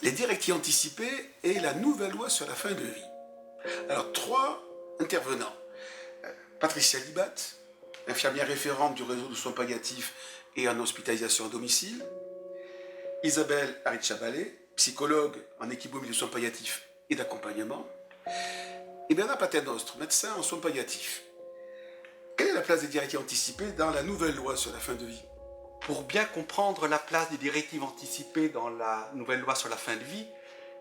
les directives anticipées et la nouvelle loi sur la fin de vie. Alors, trois intervenants. Patricia Libat, infirmière référente du réseau de soins palliatifs et en hospitalisation à domicile. Isabelle Harit-Chabalet, psychologue en équipe mobile de soins palliatifs et d'accompagnement. Et Bernard Paternostre, médecin en soins palliatifs. Quelle est la place des directives anticipées dans la nouvelle loi sur la fin de vie? Pour bien comprendre la place des directives anticipées dans la nouvelle loi sur la fin de vie,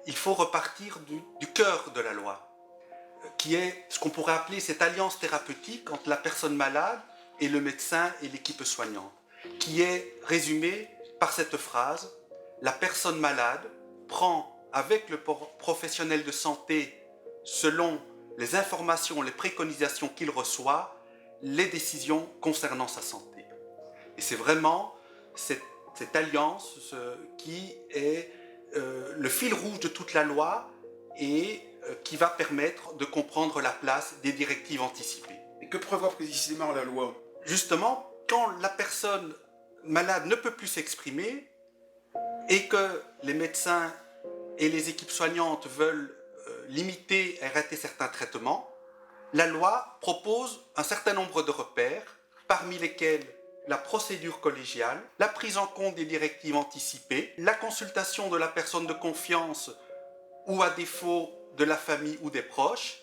il faut repartir du cœur de la loi, qui est ce qu'on pourrait appeler cette alliance thérapeutique entre la personne malade et le médecin et l'équipe soignante, qui est résumée par cette phrase: la personne malade prend avec le professionnel de santé, selon les informations, les préconisations qu'il reçoit, les décisions concernant sa santé. Et c'est vraiment cette alliance qui est le fil rouge de toute la loi et qui va permettre de comprendre la place des directives anticipées. Et que prévoit précisément la loi? Justement, quand la personne malade ne peut plus s'exprimer et que les médecins et les équipes soignantes veulent limiter et arrêter certains traitements, la loi propose un certain nombre de repères, parmi lesquels la procédure collégiale, la prise en compte des directives anticipées, la consultation de la personne de confiance ou à défaut de la famille ou des proches,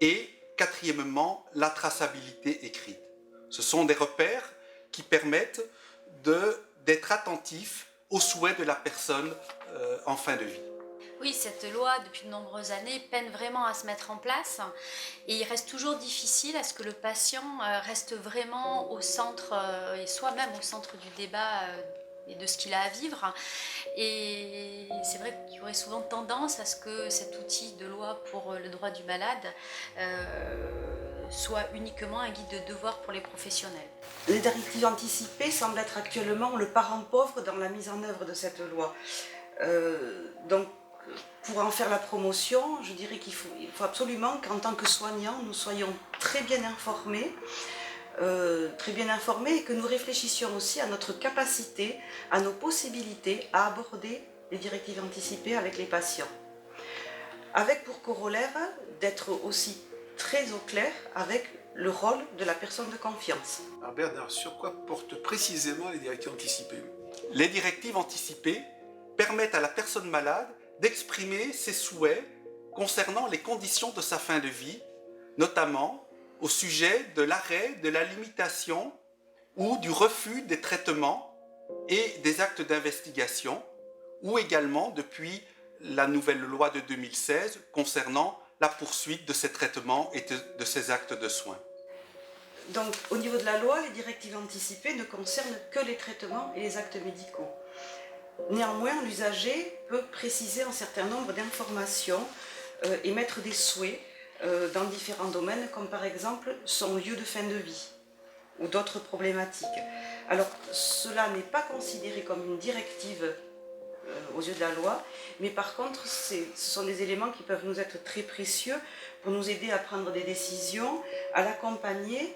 et quatrièmement, la traçabilité écrite. Ce sont des repères qui permettent d'être attentifs aux souhaits de la personne en fin de vie. Oui, cette loi, depuis de nombreuses années, peine vraiment à se mettre en place et il reste toujours difficile à ce que le patient reste vraiment au centre et soit même au centre du débat et de ce qu'il a à vivre. Et c'est vrai qu'il y aurait souvent tendance à ce que cet outil de loi pour le droit du malade soit uniquement un guide de devoir pour les professionnels. Les directives anticipées semblent être actuellement le parent pauvre dans la mise en œuvre de cette loi. Donc, pour en faire la promotion, je dirais qu'il faut absolument qu'en tant que soignants, nous soyons très bien informés et que nous réfléchissions aussi à notre capacité, à nos possibilités à aborder les directives anticipées avec les patients. Avec pour corollaire d'être aussi très au clair avec le rôle de la personne de confiance. Alors Bernard, sur quoi portent précisément les directives anticipées? Les directives anticipées permettent à la personne malade d'exprimer ses souhaits concernant les conditions de sa fin de vie, notamment au sujet de l'arrêt, de la limitation ou du refus des traitements et des actes d'investigation, ou également depuis la nouvelle loi de 2016 concernant la poursuite de ces traitements et de ces actes de soins. Donc, au niveau de la loi, les directives anticipées ne concernent que les traitements et les actes médicaux. Néanmoins, l'usager peut préciser un certain nombre d'informations, émettre des souhaits dans différents domaines, comme par exemple son lieu de fin de vie ou d'autres problématiques. Alors, cela n'est pas considéré comme une directive aux yeux de la loi, mais par contre, ce sont des éléments qui peuvent nous être très précieux pour nous aider à prendre des décisions, à l'accompagner,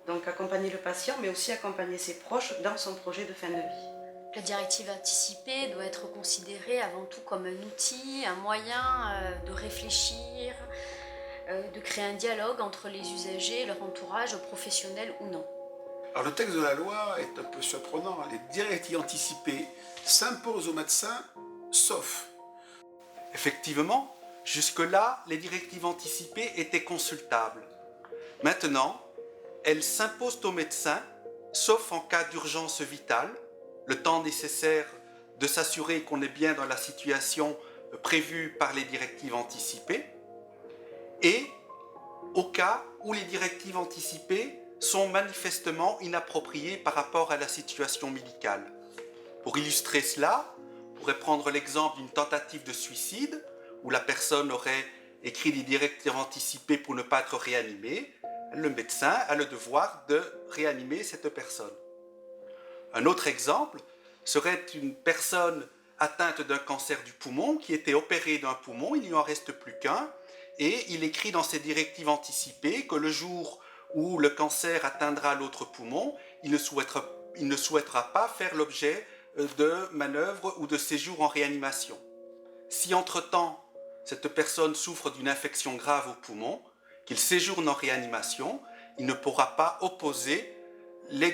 donc accompagner le patient, mais aussi accompagner ses proches dans son projet de fin de vie. La directive anticipée doit être considérée avant tout comme un outil, un moyen de réfléchir, de créer un dialogue entre les usagers, leur entourage, professionnel ou non. Alors le texte de la loi est un peu surprenant. Les directives anticipées s'imposent aux médecins, sauf. Effectivement, jusque-là, les directives anticipées étaient consultables. Maintenant, elles s'imposent aux médecins, sauf en cas d'urgence vitale, le temps nécessaire de s'assurer qu'on est bien dans la situation prévue par les directives anticipées, et au cas où les directives anticipées sont manifestement inappropriées par rapport à la situation médicale. Pour illustrer cela, on pourrait prendre l'exemple d'une tentative de suicide, où la personne aurait écrit des directives anticipées pour ne pas être réanimée. Le médecin a le devoir de réanimer cette personne. Un autre exemple serait une personne atteinte d'un cancer du poumon qui était opérée d'un poumon, il n'y en reste plus qu'un, et il écrit dans ses directives anticipées que le jour où le cancer atteindra l'autre poumon, il ne souhaitera pas faire l'objet de manœuvres ou de séjours en réanimation. si entre-temps cette personne souffre d'une infection grave au poumon, qu'il séjourne en réanimation, il ne pourra pas opposer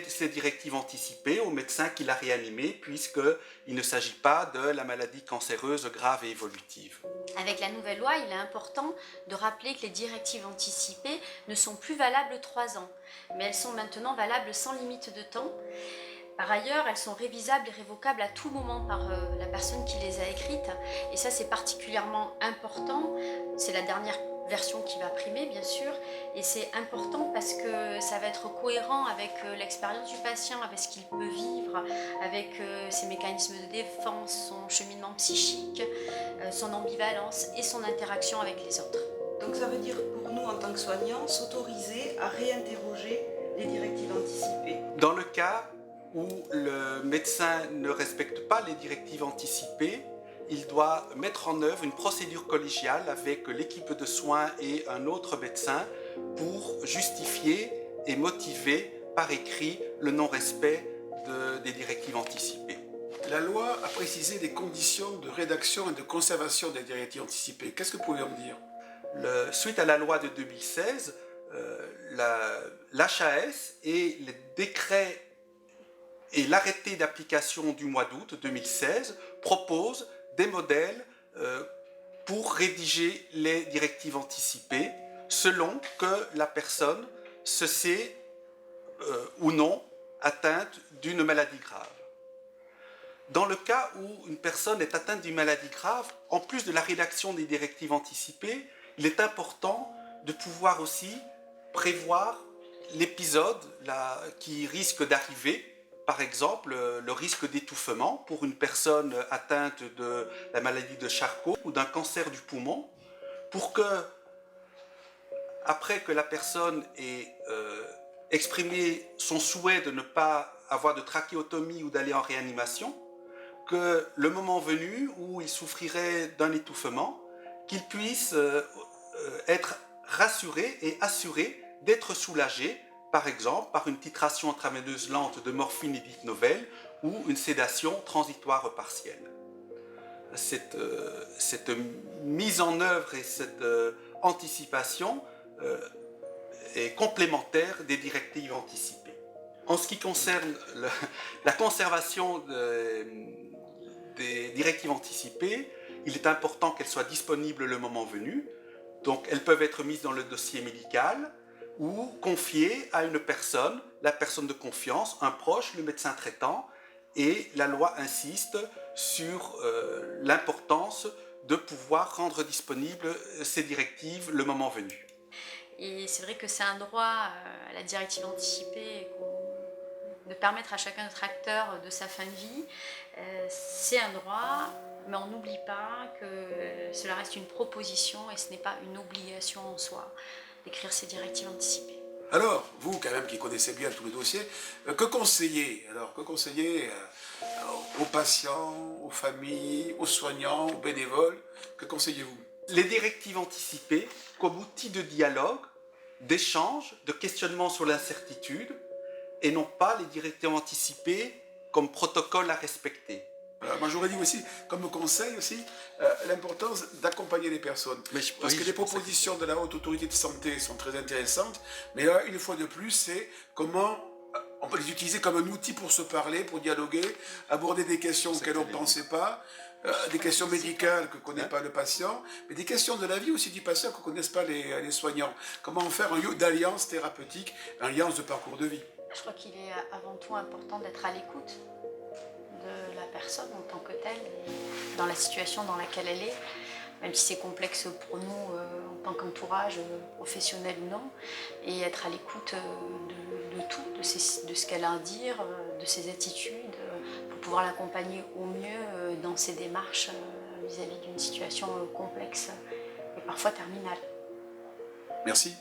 ces directives anticipées au médecin qui l'a réanimé, puisqu'il ne s'agit pas de la maladie cancéreuse grave et évolutive. Avec la nouvelle loi, il est important de rappeler que les directives anticipées ne sont plus valables 3 ans, mais elles sont maintenant valables sans limite de temps. Par ailleurs, elles sont révisables et révocables à tout moment par la personne qui les a écrites. Et ça, c'est particulièrement important. C'est la dernière version qui va primer, bien sûr. Et c'est important parce que ça va être cohérent avec l'expérience du patient, avec ce qu'il peut vivre, avec ses mécanismes de défense, son cheminement psychique, son ambivalence et son interaction avec les autres. Donc ça veut dire pour nous, en tant que soignants, s'autoriser à réinterroger les directives anticipées. Dans le cas où le médecin ne respecte pas les directives anticipées, il doit mettre en œuvre une procédure collégiale avec l'équipe de soins et un autre médecin pour justifier et motiver par écrit le non-respect des directives anticipées. La loi a précisé les conditions de rédaction et de conservation des directives anticipées. Qu'est-ce que vous pouvez en dire ? Suite à la loi de 2016, l'HAS et les décrets et l'arrêté d'application du mois d'août 2016 proposent des modèles pour rédiger les directives anticipées selon que la personne se sait ou non atteinte d'une maladie grave. Dans le cas où une personne est atteinte d'une maladie grave, en plus de la rédaction des directives anticipées, il est important de pouvoir aussi prévoir l'épisode qui risque d'arriver. Par exemple, le risque d'étouffement pour une personne atteinte de la maladie de Charcot ou d'un cancer du poumon, pour que, après que la personne ait exprimé son souhait de ne pas avoir de trachéotomie ou d'aller en réanimation, que le moment venu où il souffrirait d'un étouffement, qu'il puisse être rassuré et assuré d'être soulagé, par exemple par une titration intraveineuse lente de morphine et d'hypnovelle ou une sédation transitoire partielle. Cette mise en œuvre et cette anticipation est complémentaire des directives anticipées. En ce qui concerne la conservation des directives anticipées, il est important qu'elles soient disponibles le moment venu. Donc elles peuvent être mises dans le dossier médical ou confiées à une personne, la personne de confiance, un proche, le médecin traitant, et la loi insiste sur l'importance de pouvoir rendre disponibles ces directives le moment venu. Et c'est vrai que c'est un droit à la directive anticipée de permettre à chacun d'être acteur de sa fin de vie. C'est un droit, mais on n'oublie pas que cela reste une proposition et ce n'est pas une obligation en soi d'écrire ces directives anticipées. Alors, vous, quand même, qui connaissez bien tous les dossiers, que conseillez aux patients, aux familles, aux soignants, aux bénévoles, que conseillez-vous ? Les directives anticipées comme outil de dialogue, d'échange, de questionnement sur l'incertitude, et non pas les directives anticipées comme protocole à respecter. Moi j'aurais dit aussi, comme conseil aussi, l'importance d'accompagner les personnes. Parce que les propositions de la Haute Autorité de Santé sont très intéressantes, mais là, une fois de plus, c'est comment on peut les utiliser comme un outil pour se parler, pour dialoguer, aborder des questions auxquelles on ne pensait pas, des questions médicales que ne connaît pas le patient, mais des questions de la vie aussi du patient que ne connaissent pas les soignants. Comment faire un lieu d'alliance thérapeutique, une alliance de parcours de vie. Je crois qu'il est avant tout important d'être à l'écoute de la personne en tant que telle, dans la situation dans laquelle elle est, même si c'est complexe pour nous en tant qu'entourage, professionnel ou non, et être à l'écoute de tout, de ce qu'elle a à dire, de ses attitudes, pour pouvoir l'accompagner au mieux dans ses démarches vis-à-vis d'une situation complexe et parfois terminale. Merci.